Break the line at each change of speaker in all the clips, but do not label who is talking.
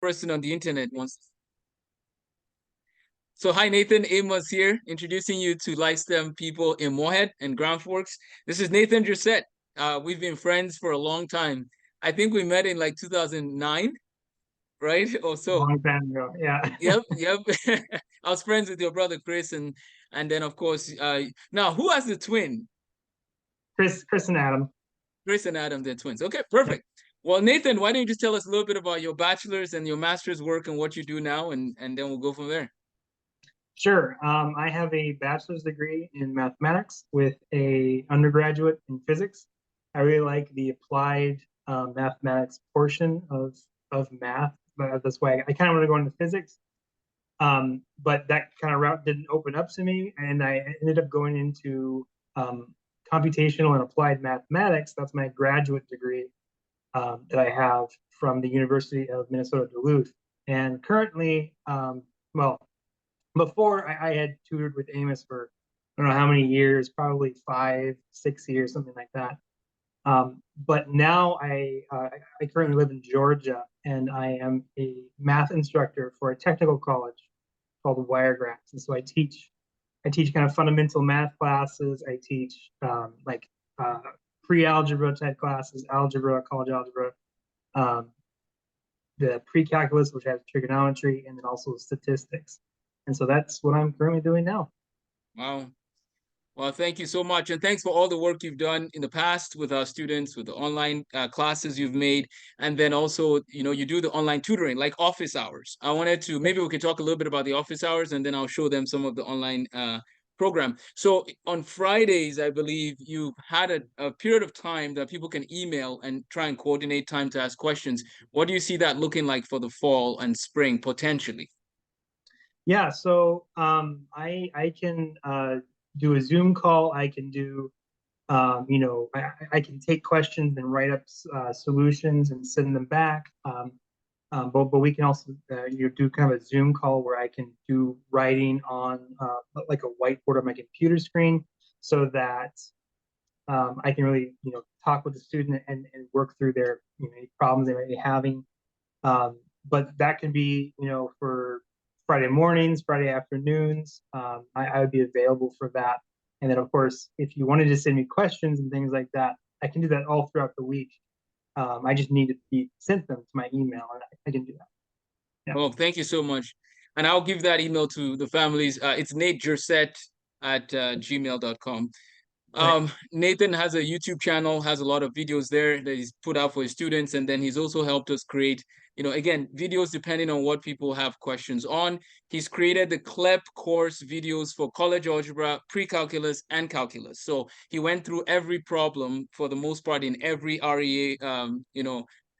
person on the internet wants. So hi, Nathan. Amos here, introducing you to LifeSTEM people in Moorhead and Grand Forks. This is Nathan Jurset. We've been friends for a long time. I think we met in like 2009, right? Or so.
Long time ago, yeah.
Yep. I was friends with your brother Chris, and then of course, now who has the twin?
Chris and Adam.
Chris and Adam, they're twins. Okay, perfect. Well, Nathan, why don't you just tell us a little bit about your bachelor's and your master's work and what you do now, and then we'll go from there.
Sure. I have a bachelor's degree in mathematics with a undergraduate in physics. I really like the applied mathematics portion of math. That's why I kind of want to go into physics. But that kind of route didn't open up to me, and I ended up going into computational and applied mathematics. That's my graduate degree that I have from the University of Minnesota Duluth. And currently, well, before I had tutored with Amos for I don't know how many years, probably 5, 6 years, something like that. But now I currently live in Georgia, and I am a math instructor for a technical college called Wiregrass. And so I teach kind of fundamental math classes. I teach pre-algebra type classes, algebra, college algebra, the pre-calculus, which has trigonometry, and then also statistics. And so that's what I'm currently doing now.
Wow. Well, thank you so much. And thanks for all the work you've done in the past with our students, with the online classes you've made. And then also, you do the online tutoring, like office hours. I wanted to, maybe we could talk a little bit about the office hours, and then I'll show them some of the online program. So on Fridays, I believe you had a period of time that people can email and try and coordinate time to ask questions. What do you see that looking like for the fall and spring, potentially?
Yeah, so I can do a Zoom call. I can do, I can take questions and write up solutions and send them back. But we can also do kind of a Zoom call where I can do writing on like a whiteboard on my computer screen, so that I can really talk with the student and work through their problems they might be having. But that can be for Friday mornings, Friday afternoons. I would be available for that. And then, of course, if you wanted to send me questions and things like that, I can do that all throughout the week. I just need to be sent them to my email, and I can do that.
Yeah. Well, thank you so much. And I'll give that email to the families. It's natejerset@gmail.com. Nathan has a YouTube channel, has a lot of videos there that he's put out for his students. And then he's also helped us create, again, videos depending on what people have questions on. He's created the CLEP course videos for college algebra, pre-calculus, and calculus. So he went through every problem for the most part in every REA,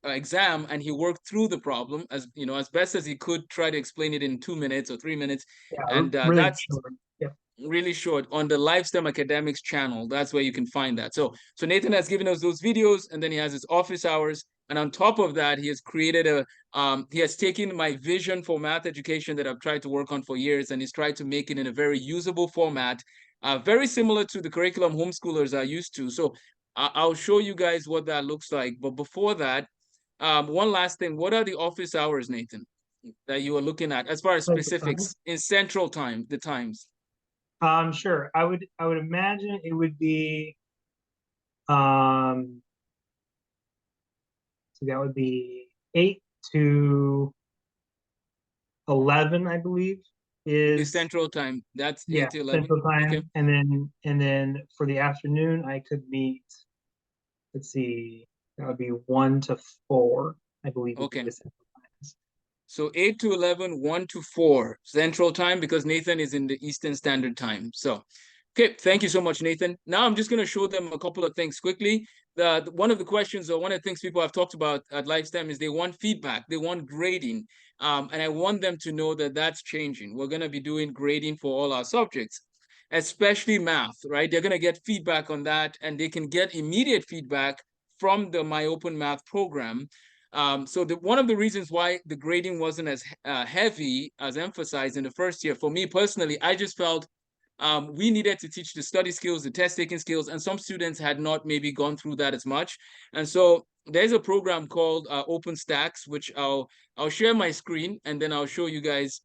exam, and he worked through the problem as best as he could, try to explain it in 2 minutes or 3 minutes.
Yeah,
And
really
that's
short. Yeah.
Really short on the LifeSTEM Academics channel. That's where you can find that. So Nathan has given us those videos, and then he has his office hours. And on top of that, he has created he has taken my vision for math education that I've tried to work on for years, and he's tried to make it in a very usable format, very similar to the curriculum homeschoolers are used to. So I'll show you guys what that looks like. But before that, one last thing. What are the office hours, Nathan, that you are looking at as far as specifics in Central Time, the times?
Sure. I would imagine it would be so that would be 8 to 11, I believe, is
Central Time. That's 8 to 11.
Central Time.
Okay.
And then for the afternoon, I could meet. Let's see, that would be 1 to 4, I believe.
Okay. So 8 to 11, 1 to 4 Central Time, because Nathan is in the Eastern Standard Time. So, okay, thank you so much, Nathan. Now I'm just going to show them a couple of things quickly. One of the questions, or one of the things people have talked about at LifeSTEM is they want feedback, they want grading, and I want them to know that that's changing. We're going to be doing grading for all our subjects, especially math, right? They're going to get feedback on that, and they can get immediate feedback from the My Open Math program. So one of the reasons why the grading wasn't as heavy as emphasized in the first year, for me personally, I just felt we needed to teach the study skills, the test taking skills, and some students had not maybe gone through that as much. And so there's a program called OpenStax, which I'll share my screen and then I'll show you guys